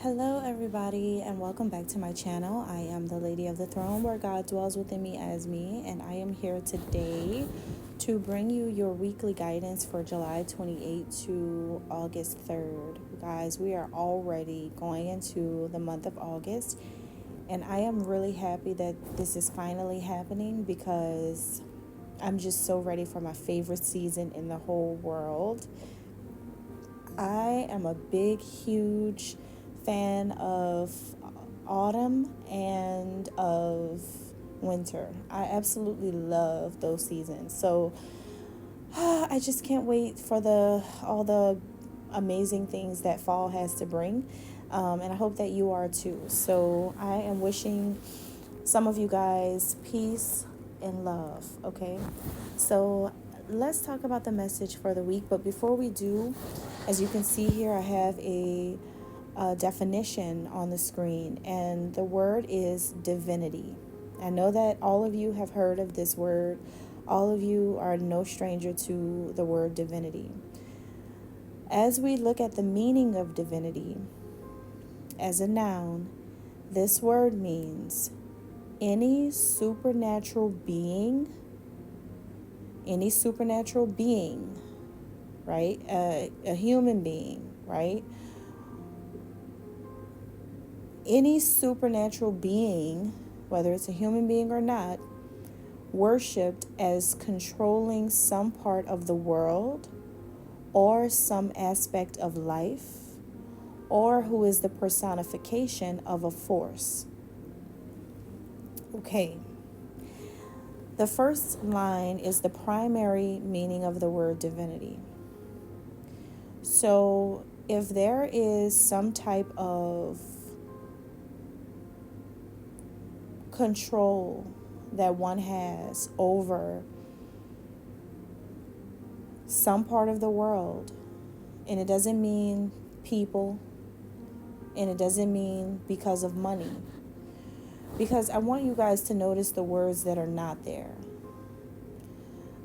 Hello, everybody, and welcome back to my channel. I am the Lady of the Throne, where God dwells within me as me, and I am here today to bring you your weekly guidance for July 28th to August 3rd. Guys, we are already going into the month of August, and I am really happy that this is finally happening because I'm just so ready for my favorite season in the whole world. I am a big, huge fan of autumn and of winter. I absolutely love those seasons. So I just can't wait for all the amazing things that fall has to bring. And I hope that you are too. So I am wishing some of you guys peace and love, okay? So let's talk about the message for the week. But before we do, as you can see here, I have a definition on the screen, and the word is divinity. I know that all of you have heard of this word. All of you are no stranger to the word divinity. As we look at the meaning of divinity as a noun, this word means any supernatural being, right? A human being, right? Any supernatural being, whether it's a human being or not, worshipped as controlling some part of the world or some aspect of life, or who is the personification of a force. Okay. The first line is the primary meaning of the word divinity. So if there is some type of control that one has over some part of the world, and it doesn't mean people, and it doesn't mean because of money, because I want you guys to notice the words that are not there.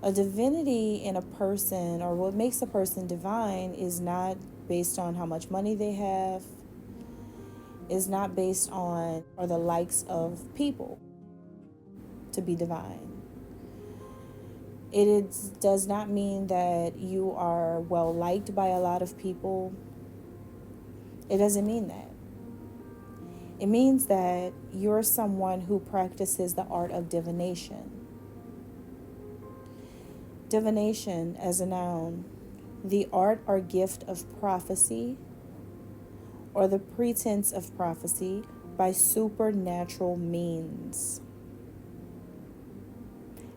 A divinity in a person, or what makes a person divine, is not based on how much money they have, is not based on or the likes of people to be divine. It does not mean that you are well liked by a lot of people. It doesn't mean that. It means that you're someone who practices the art of divination. Divination as a noun, the art or gift of prophecy, or the pretense of prophecy by supernatural means.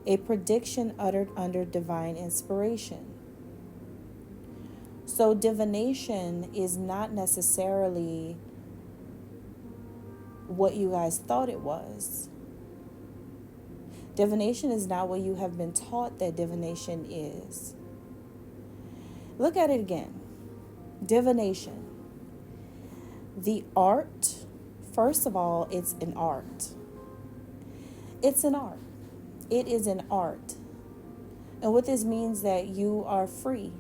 A prediction uttered under divine inspiration. So divination is not necessarily what you guys thought it was. Divination is not what you have been taught that divination is. Look at it again. Divination. The art, first of all, it's an art. It's an art. It is an art. And what this means that you are free.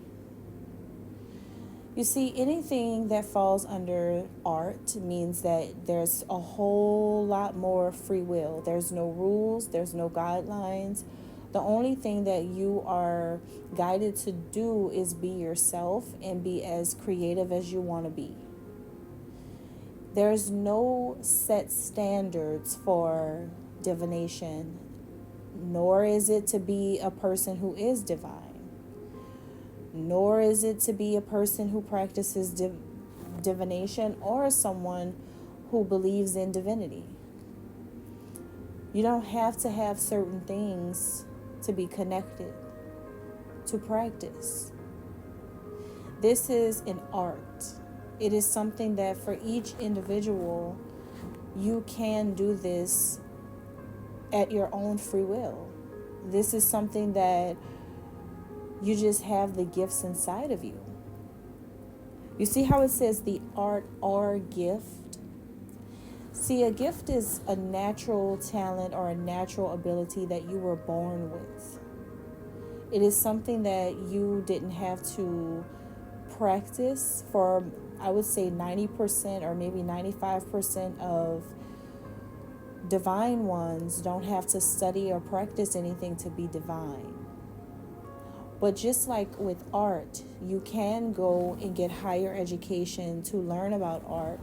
You see, anything that falls under art means that there's a whole lot more free will. There's no rules, there's no guidelines. The only thing that you are guided to do is be yourself and be as creative as you want to be. There's no set standards for divination, nor is it to be a person who is divine, nor is it to be a person who practices divination or someone who believes in divinity. You don't have to have certain things to be connected, to practice. This is an art. It is something that for each individual, you can do this at your own free will. This is something that you just have the gifts inside of you. You see how it says the art or gift? See, a gift is a natural talent or a natural ability that you were born with. It is something that you didn't have to practice for I would say 90% or maybe 95% of divine ones don't have to study or practice anything to be divine. But just like with art, you can go and get higher education to learn about art.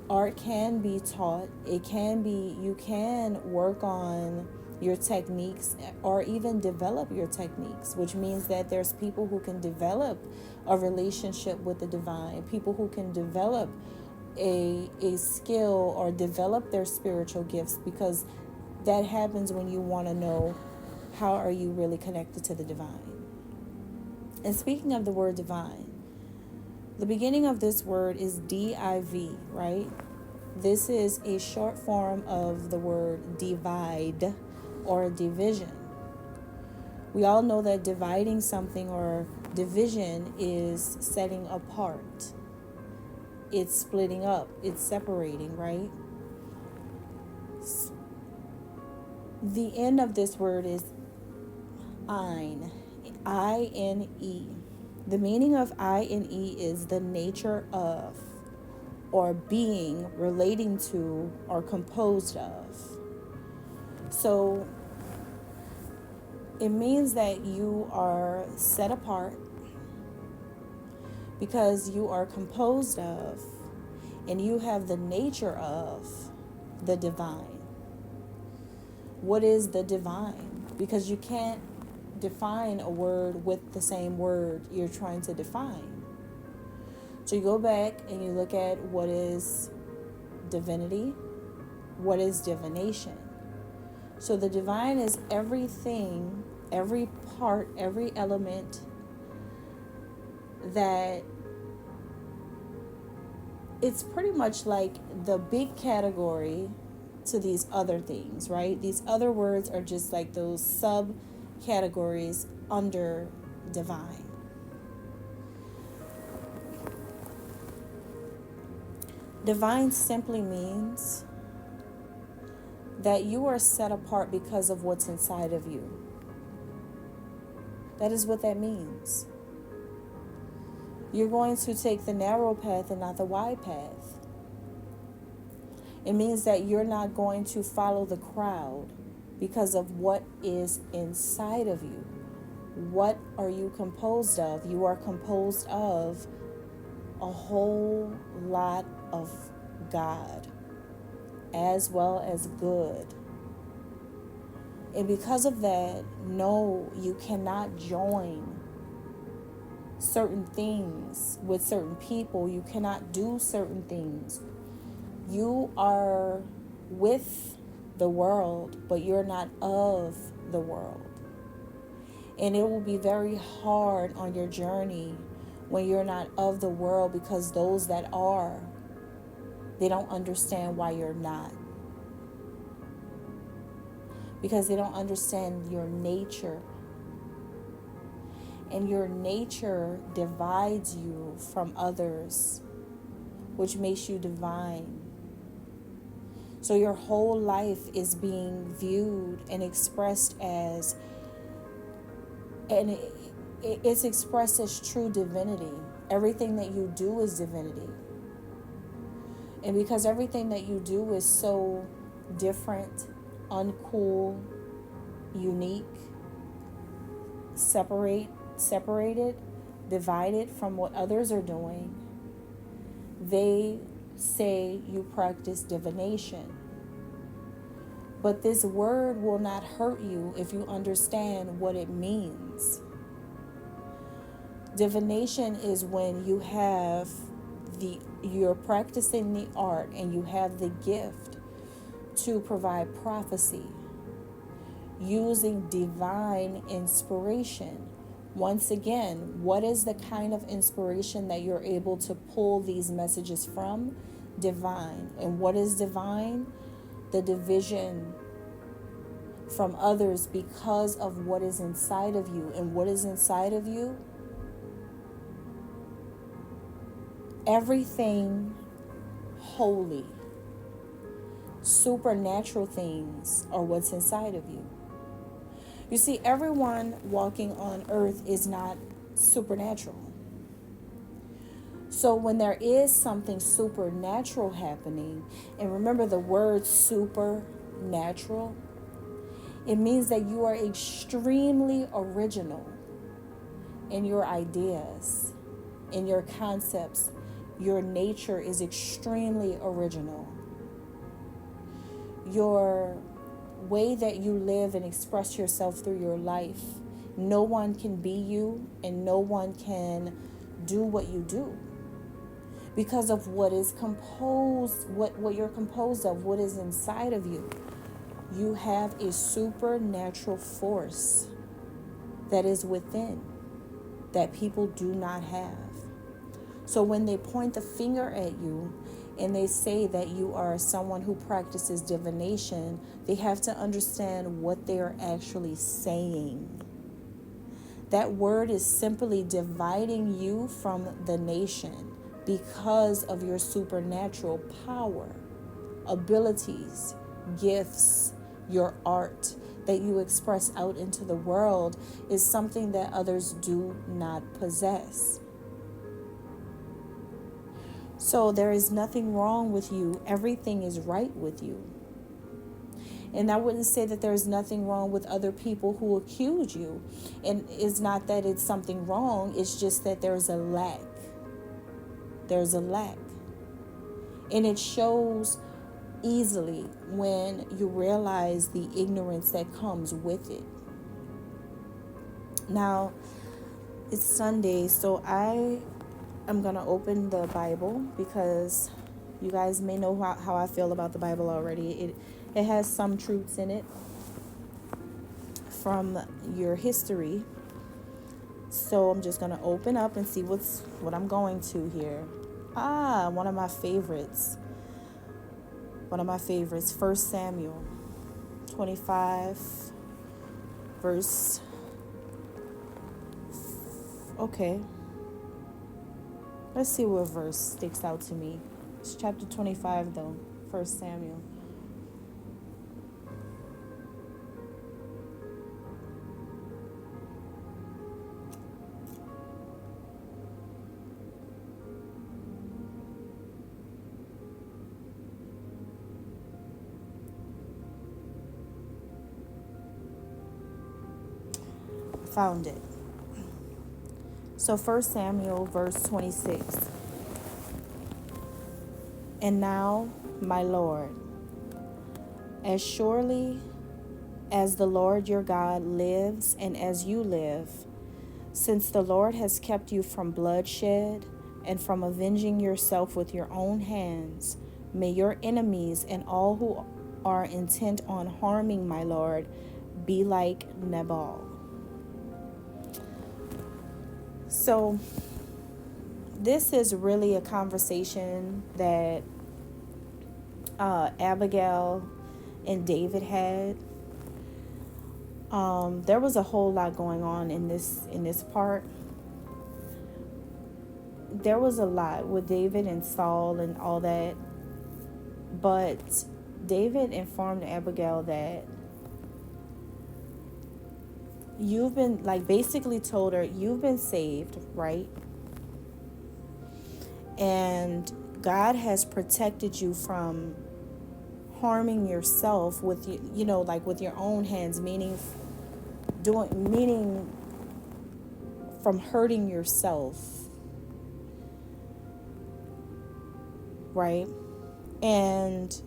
Art can be taught. It can be, you can work on your techniques or even develop your techniques, which means that there's people who can develop a relationship with the divine, people who can develop a skill or develop their spiritual gifts, because that happens when you want to know how are you really connected to the divine. And speaking of the word divine, the beginning of this word is div, right? This is a short form of the word divide or division. We all know that dividing something or division is setting apart. It's splitting up. It's separating, right? The end of this word is ein, I-N-E. The meaning of I-N-E is the nature of, or being, relating to, or composed of. So it means that you are set apart because you are composed of and you have the nature of the divine. What is the divine? Because you can't define a word with the same word you're trying to define. So you go back and you look at what is divinity, what is divination. So the divine is everything, every part, every element that it's pretty much like the big category to these other things, right? These other words are just like those subcategories under divine. Divine simply means that you are set apart because of what's inside of you. That is what that means. You're going to take the narrow path and not the wide path. It means that you're not going to follow the crowd because of what is inside of you. What are you composed of? You are composed of a whole lot of God, as well as good. And because of that, no, you cannot join certain things with certain people. You cannot do certain things. You are with the world, but you're not of the world. And it will be very hard on your journey when you're not of the world, because those that are, they don't understand why you're not. Because they don't understand your nature. And your nature divides you from others, which makes you divine. So your whole life is being viewed and expressed as, and it's expressed as true divinity. Everything that you do is divinity. And because everything that you do is so different, uncool, unique, separated, divided from what others are doing, they say you practice divination. But this word will not hurt you if you understand what it means. Divination is when you have you're practicing the art and you have the gift to provide prophecy using divine inspiration. Once again, what is the kind of inspiration that you're able to pull these messages from? Divine. And what is divine? The division from others because of what is inside of you. And what is inside of you? Everything holy, supernatural things are what's inside of you. You see, everyone walking on earth is not supernatural. So when there is something supernatural happening, and remember the word supernatural, it means that you are extremely original in your ideas, in your concepts. Your nature is extremely original. Your way that you live and express yourself through your life, no one can be you and no one can do what you do because of what is composed, what you're composed of, what is inside of you. You have a supernatural force that is within that people do not have. So when they point the finger at you and they say that you are someone who practices divination, they have to understand what they are actually saying. That word is simply dividing you from the nation because of your supernatural power, abilities, gifts, your art that you express out into the world is something that others do not possess. So there is nothing wrong with you. Everything is right with you. And I wouldn't say that there's nothing wrong with other people who accuse you. And it's not that it's something wrong. It's just that there's a lack. There's a lack. And it shows easily when you realize the ignorance that comes with it. Now, it's Sunday, so I'm going to open the Bible because you guys may know how I feel about the Bible already. It has some truths in it from your history. So I'm just going to open up and see what I'm going to here. One of my favorites. 1 Samuel 25, verse. Okay. Let's see what verse sticks out to me. It's chapter 25, though. 1 Samuel. Found it. So 1 Samuel verse 26. And now, my Lord, as surely as the Lord your God lives and as you live, since the Lord has kept you from bloodshed and from avenging yourself with your own hands, may your enemies and all who are intent on harming my Lord be like Nabal. So this is really a conversation that Abigail and David had. There was a whole lot going on in this part. There was a lot with David and Saul and all that. But David informed Abigail that you've been, basically told her, you've been saved, right? And God has protected you from harming yourself with, with your own hands, meaning from hurting yourself, right? And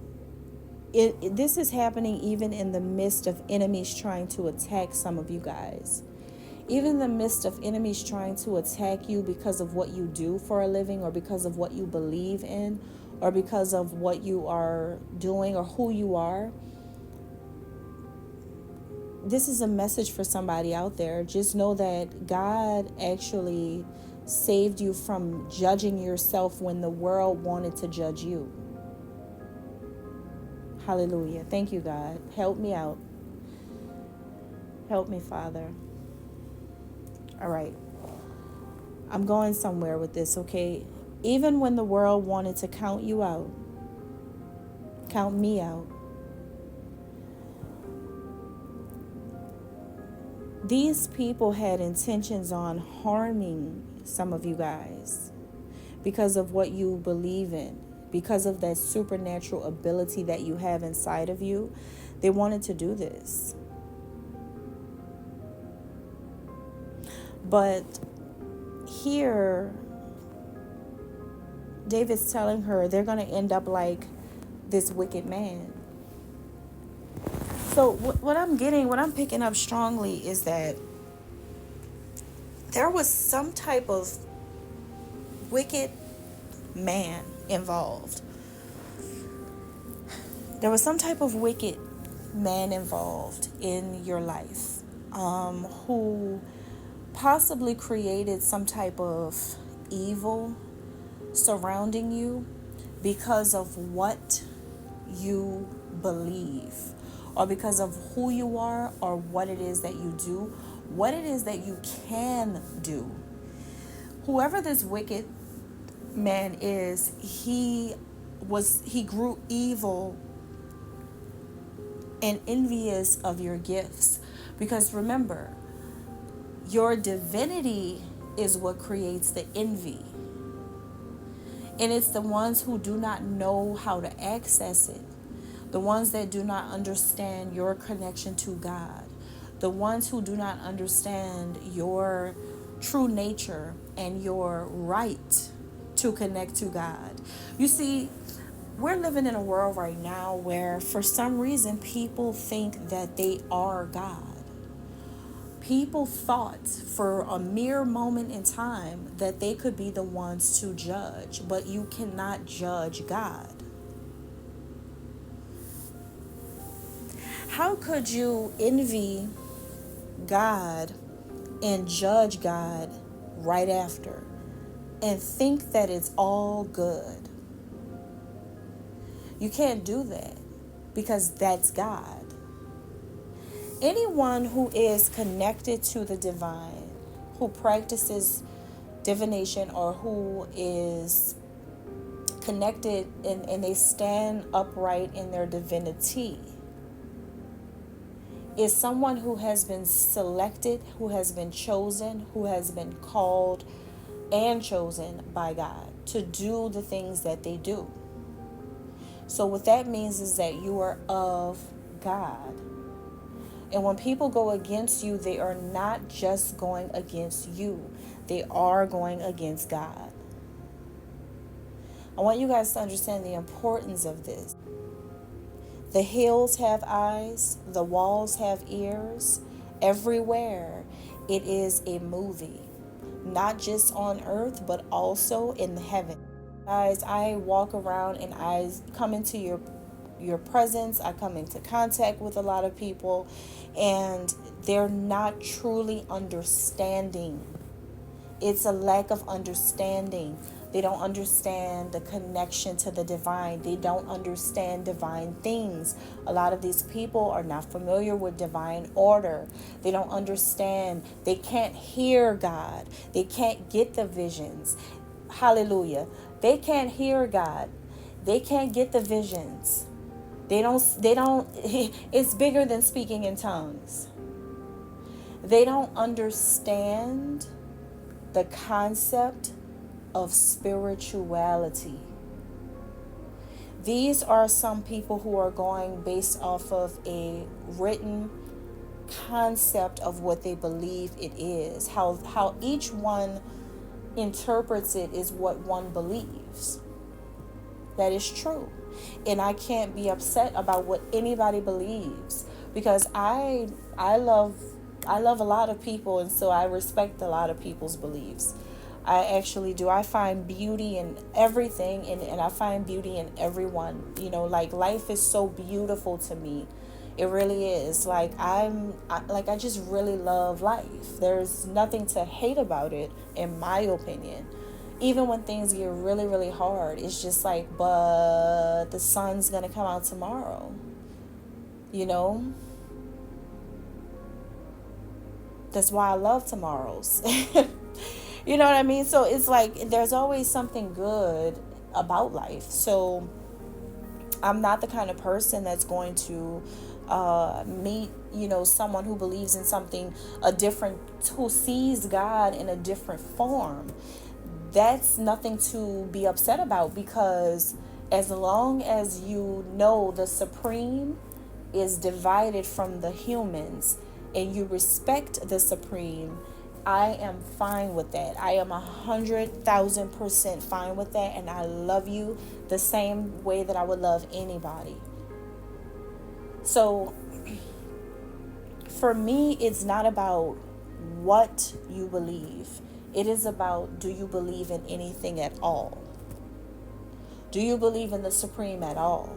this is happening even in the midst of enemies trying to attack some of you guys. Even in the midst of enemies trying to attack you because of what you do for a living, or because of what you believe in, or because of what you are doing or who you are. This is a message for somebody out there. Just know that God actually saved you from judging yourself when the world wanted to judge you. Hallelujah. Thank you, God. Help me out. Help me, Father. All right. I'm going somewhere with this, okay? Even when the world wanted to count you out, count me out. These people had intentions on harming some of you guys because of what you believe in, because of that supernatural ability that you have inside of you. They wanted to do this. But here, David's telling her they're going to end up like this wicked man. So what I'm picking up strongly is that there was some type of wicked man involved. There was some type of wicked man involved in your life, who possibly created some type of evil surrounding you because of what you believe, or because of who you are, or what it is that you do, what it is that you can do. Whoever this wicked man is, he grew evil and envious of your gifts. Because remember, your divinity is what creates the envy. And it's the ones who do not know how to access it, the ones that do not understand your connection to God, the ones who do not understand your true nature and your right to connect to God. You see, we're living in a world right now where for some reason people think that they are God. People thought for a mere moment in time that they could be the ones to judge, but you cannot judge God. How could you envy God and judge God right after and think that it's all good? You can't do that, because that's God. Anyone who is connected to the divine, who practices divination, or who is connected and they stand upright in their divinity, is someone who has been selected, who has been chosen, who has been called and chosen by God to do the things that they do. So what that means is that you are of God. And when people go against you, they are not just going against you. They are going against God. I want you guys to understand the importance of this. The hills have eyes, the walls have ears. Everywhere it is a movie, not just on earth, but also in heaven. Guys, I walk around and I come into your presence. I come into contact with a lot of people, and they're not truly understanding. It's a lack of understanding. They don't understand the connection to the divine. They don't understand divine things. A lot of these people are not familiar with divine order. They don't understand. They can't hear God. They can't get the visions. Hallelujah. They can't hear God. They can't get the visions. They don't, it's bigger than speaking in tongues. They don't understand the concept of spirituality. These are some people who are going based off of a written concept of what they believe it is. How each one interprets it is what one believes. That is true. And I can't be upset about what anybody believes, because I love a lot of people, and so I respect a lot of people's beliefs. I actually do. I find beauty in everything, and I find beauty in everyone. You know, like, life is so beautiful to me. It really is. Like, I just really love life. There's nothing to hate about it, in my opinion. Even when things get really, really hard, it's just like, but the sun's going to come out tomorrow. You know? That's why I love tomorrows. You know what I mean? So it's like there's always something good about life. So I'm not the kind of person that's going to meet, someone who believes in something who sees God in a different form. that's nothing to be upset about, because as long as you know the Supreme is divided from the humans and you respect the Supreme, I am fine with that. I am 100,000% fine with that, and I love you the same way that I would love anybody. So for me, it's not about what you believe. It is about, do you believe in anything at all? Do you believe in the Supreme at all?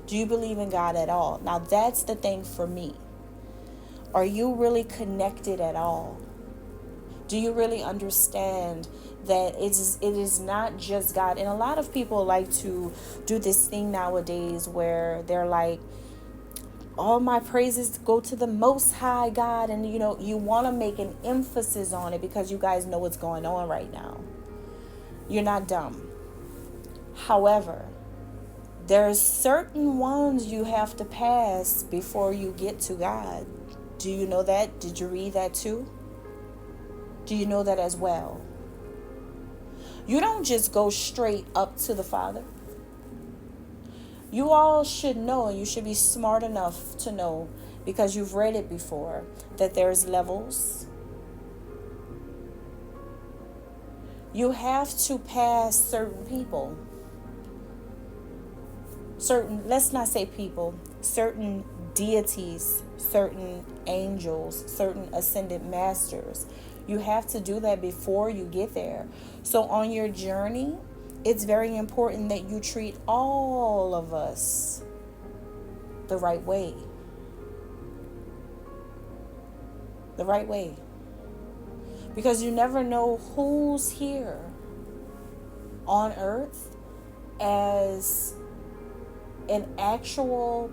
Do you believe in God at all? Now that's the thing for me. Are you really connected at all? Do you really understand that it is not just God? And a lot of people like to do this thing nowadays where they're like, all my praises go to the Most High God. And, you want to make an emphasis on it because you guys know what's going on right now. You're not dumb. However, there's certain ones you have to pass before you get to God. Do you know that? Did you read that too? Do you know that as well? You don't just go straight up to the Father. You all should know, and you should be smart enough to know, because you've read it before, that there's levels. You have to pass certain people. Let's not say people, certain deities, certain angels, certain ascended masters. You have to do that before you get there. So on your journey, it's very important that you treat all of us the right way. The right way. Because you never know who's here on earth as an actual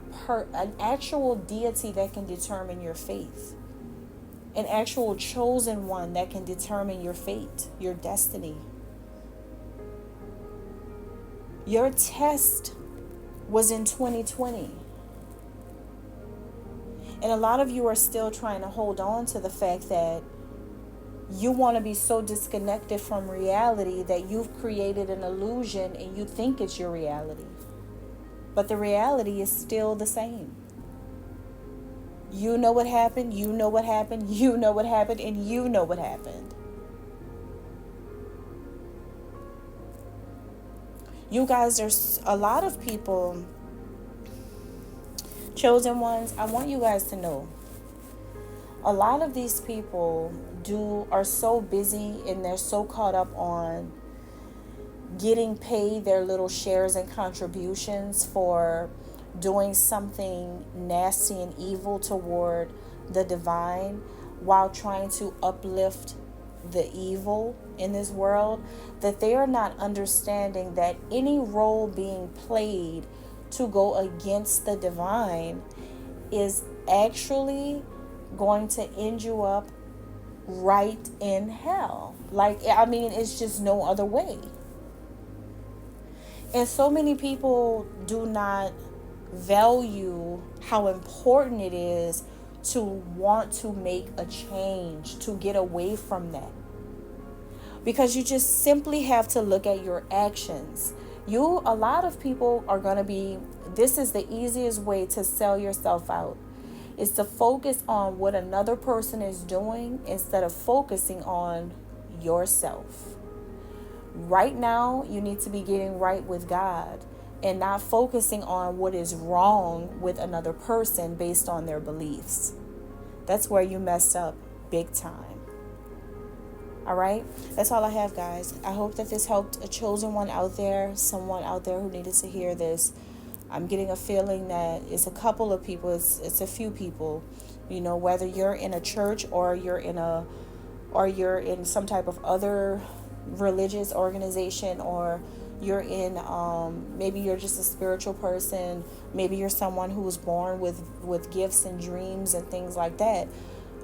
deity that can determine your faith. An actual chosen one that can determine your fate, your destiny. Your test was in 2020. And a lot of you are still trying to hold on to the fact that you want to be so disconnected from reality that you've created an illusion and you think it's your reality. But the reality is still the same. You know what happened, you know what happened, you know what happened, and you know what happened. You guys are a lot of people, chosen ones. I want you guys to know, a lot of these people are so busy and they're so caught up on getting paid their little shares and contributions for doing something nasty and evil toward the divine, while trying to uplift the evil in this world, that they are not understanding that any role being played to go against the divine is actually going to end you up right in hell. It's just no other way. And so many people do not value how important it is to want to make a change, to get away from that. Because you just simply have to look at your actions. A lot of people are going to be, this is the easiest way to sell yourself out, is to focus on what another person is doing instead of focusing on yourself. Right now, you need to be getting right with God and not focusing on what is wrong with another person based on their beliefs. That's where you mess up big time. All right? That's all I have, guys. I hope that this helped a chosen one out there, someone out there who needed to hear this. I'm getting a feeling that it's a couple of people, it's a few people, whether you're in a church or you're in some type of other religious organization, or you're in maybe you're just a spiritual person, maybe you're someone who was born with gifts and dreams and things like that.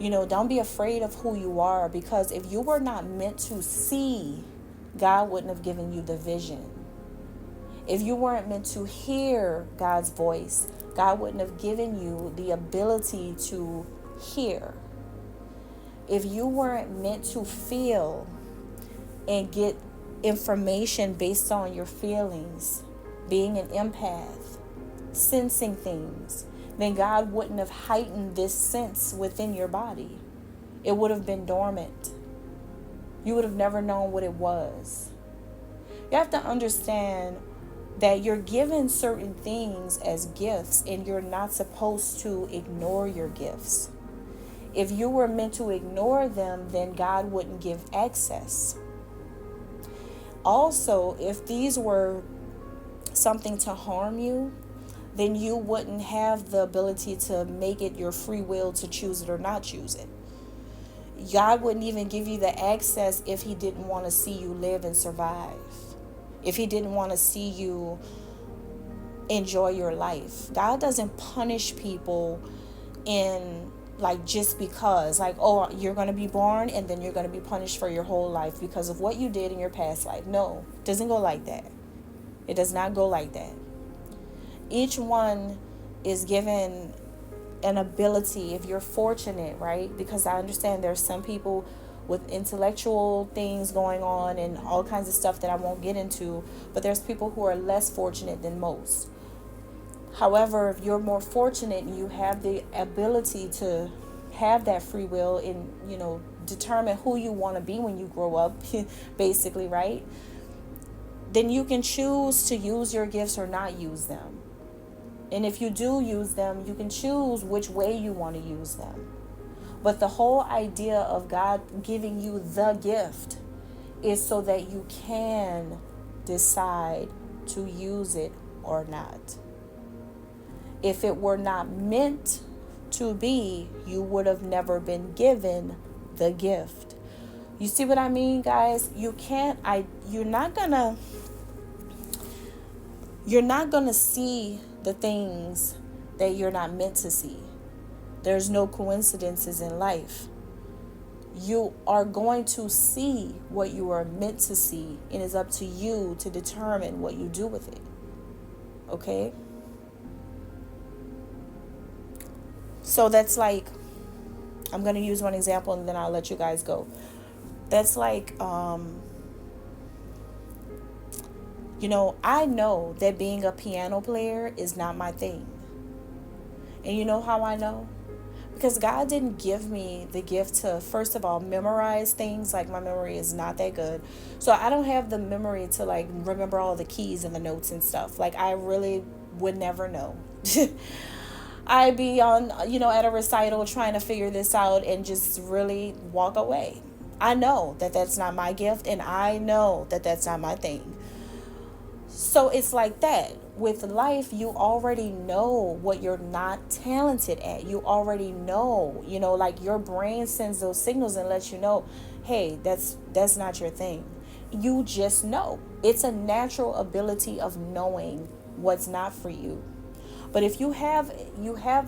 Don't be afraid of who you are, because if you were not meant to see, God wouldn't have given you the vision. If you weren't meant to hear God's voice, God wouldn't have given you the ability to hear. If you weren't meant to feel and get information based on your feelings, being an empath, sensing things, then God wouldn't have heightened this sense within your body. It would have been dormant. You would have never known what it was. You have to understand that you're given certain things as gifts, and you're not supposed to ignore your gifts. If you were meant to ignore them, then God wouldn't give access. Also, if these were something to harm you, then you wouldn't have the ability to make it your free will to choose it or not choose it. God wouldn't even give you the access if he didn't want to see you live and survive. If he didn't want to see you enjoy your life. God doesn't punish people in like just because, like, oh, you're going to be born and then you're going to be punished for your whole life because of what you did in your past life. No, it doesn't go like that. It does not go like that. Each one is given an ability, if you're fortunate, right? Because I understand there's some people with intellectual things going on and all kinds of stuff that I won't get into, but there's people who are less fortunate than most. However, if you're more fortunate and you have the ability to have that free will and, determine who you want to be when you grow up, basically, right? Then you can choose to use your gifts or not use them. And if you do use them, you can choose which way you want to use them. But the whole idea of God giving you the gift is so that you can decide to use it or not. If it were not meant to be, you would have never been given the gift. You see what I mean, guys? You're not gonna see the things that you're not meant to see. There's no coincidences in life. You are going to see what you are meant to see, and it's up to you to determine what you do with it. Okay? So that's like, I'm going to use one example and then I'll let you guys go. That's like, I know that being a piano player is not my thing. And you know how I know? Because God didn't give me the gift to, first of all, memorize things. Like, my memory is not that good. So I don't have the memory to, like, remember all the keys and the notes and stuff. Like, I really would never know. I'd be on, at a recital trying to figure this out and just really walk away. I know that that's not my gift, and I know that that's not my thing. So it's like that. With life, you already know what you're not talented at. You already know, like your brain sends those signals and lets you know, hey, that's not your thing. You just know. It's a natural ability of knowing what's not for you. But if you have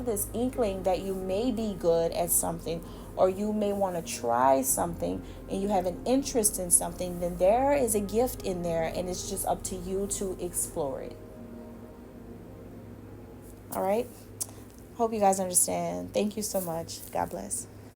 this inkling that you may be good at something, or you may want to try something, and you have an interest in something, then there is a gift in there, and it's just up to you to explore it. All right? Hope you guys understand. Thank you so much. God bless.